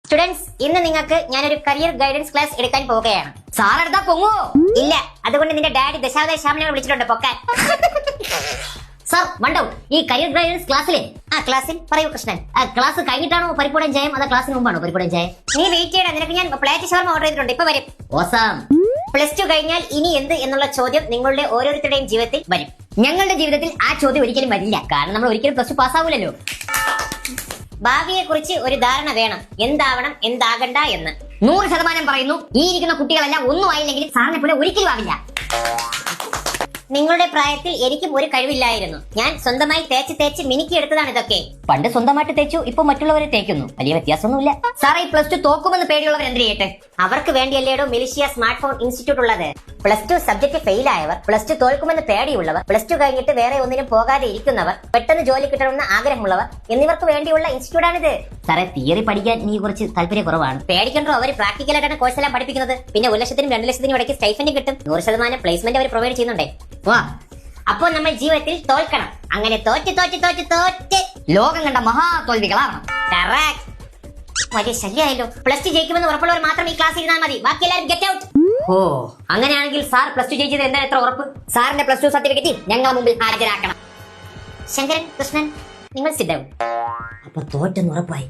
Students, ഇന്ന് നിങ്ങൾക്ക് ഞാനൊരു കരിയർ ഗൈഡൻസ് ക്ലാസ് എടുക്കാൻ പോവുകയാണ്. സാർ എടുത്താ പൊങ്ങോ? ഇല്ല, അതുകൊണ്ട് നിന്റെ ഡാഡി ദശാവതാര ശ്യാമിനെ വിളിച്ചിട്ടുണ്ട് പൊക്കാൻ. സാർ വണ്ടോ, ഈ കരിയർ ഗൈഡൻസ് ക്ലാസ്സിലെ ക്ലാസ്സിൽ പറയൂ കൃഷ്ണൻ. ക്ലാസ് കഴിഞ്ഞിട്ടാണോ പരിപ്പൂടൻ ജയം, അതോ ക്ലാസ്സിന് മുമ്പാണോ പരിപ്പൂടൻ ജയം? നീ വെയിറ്റ് ചെയ്യണം, നിനക്ക് ഞാൻ പ്ലേറ്റ് ഷവർമ ഓർഡർ ചെയ്തിട്ടുണ്ട്, ഇപ്പൊ വരും. ഓസം. പ്ലസ് ടു കഴിഞ്ഞാൽ ഇനി എന്ത് എന്നുള്ള ചോദ്യം നിങ്ങളുടെ ഓരോരുത്തരുടെയും ജീവിതത്തിൽ വരും. ഞങ്ങളുടെ ജീവിതത്തിൽ ആ ചോദ്യം ഒരിക്കലും വരില്ല, കാരണം നമ്മൾ ഒരിക്കലും പ്ലസ് ടു പാസ്സാവൂലല്ലോ. ഭാവിയെ കുറിച്ച് ഒരു ധാരണ വേണം, എന്താവണം എന്താകണ്ട എന്ന്. 100% പറയുന്നു, ഈ ഇരിക്കുന്ന കുട്ടികളെല്ലാം ഒന്നും ആയില്ലെങ്കിൽ സാറിനെ പോലെ ഒരിക്കലും ആവില്ല. നിങ്ങളുടെ പ്രായത്തിൽ എനിക്കും ഒരു കഴിവില്ലായിരുന്നു. ഞാൻ സ്വന്തമായി തേച്ച് മിനുക്കി എടുത്തതാണ് ഇതൊക്കെ. പണ്ട് സ്വന്തമായിട്ട് തേച്ചു, ഇപ്പൊ മറ്റുള്ളവരെ തേക്കുന്നു. വലിയ വ്യത്യാസമൊന്നുമില്ല. സാറേ, ഈ പ്ലസ് ടു തോക്കുമെന്ന് പേടിയുള്ളവർ എന്ത് ചെയ്യട്ടെ? അവർക്ക് വേണ്ടിയല്ലേടോ മെലിഷ്യ സ്മാർട്ട് ഫോൺ ഇൻസ്റ്റിറ്റ്യൂട്ട് ഉള്ളത്. പ്ലസ് ടു സബ്ജക്ട് ഫെയിൽ ആയവർ, പ്ലസ് ടു തോൽക്കുമെന്ന് പേടിയുള്ളവർ, പ്ലസ് ടു കഴിഞ്ഞിട്ട് വേറെ ഒന്നിനും പോകാതെ ഇരിക്കുന്നവർ, പെട്ടെന്ന് ജോലി കിട്ടണമെന്ന് ആഗ്രഹമുള്ളവർ എന്നിവർക്ക് വേണ്ടിയുള്ള ഇൻസ്റ്റിറ്റ്യൂട്ട് ആണിത്. സാറേ, തിയറി പഠിക്കാൻ നീ കുറച്ച് താല്പര്യം കുറവാണ്. പേടിക്കണ്ടോ, അവർ പ്രാക്ടിക്കലായിട്ടാണ് കോഴ്സ് എല്ലാം പഠിപ്പിക്കുന്നത്. പിന്നെ 1 ലക്ഷത്തിനും 2 ലക്ഷത്തിനും ഇടയ്ക്ക് സ്റ്റൈഫൻഡ് കിട്ടും. 100% പ്ലേസ്മെന്റ് അവർ പ്രൊവൈഡ് ചെയ്യുന്നുണ്ടേ. അപ്പോൾ നമ്മൾ ജീവിതത്തിൽ തോൽക്കണം. അങ്ങനെ തോറ്റ് ലോകം കണ്ട മഹാ തോൽവികളാണ്. വലിയ ശല്യമായല്ലോ. പ്ലസ് ടു ജയിക്കുമെന്ന് ഉറപ്പുള്ളവർ മാത്രം ഈ ക്ലാസ് ഇരുന്നാൽ മതി, ബാക്കി എല്ലാവരും ഗെറ്റ് ഔട്ട്. ഓ, അങ്ങനെയാണെങ്കിൽ സാർ പ്ലസ് ടു ജയിച്ചത് എന്താണ് എത്ര ഉറപ്പ്? സാറിന്റെ പ്ലസ് ടു സർട്ടിഫിക്കറ്റ് ഞങ്ങളുടെ മുമ്പിൽ ഹാജരാക്കണം. ശങ്കരൻ, കൃഷ്ണൻ, നിങ്ങൾ സിറ്റ് ഡൗൺ. അപ്പൊ തോറ്റെന്ന് ഉറപ്പായി.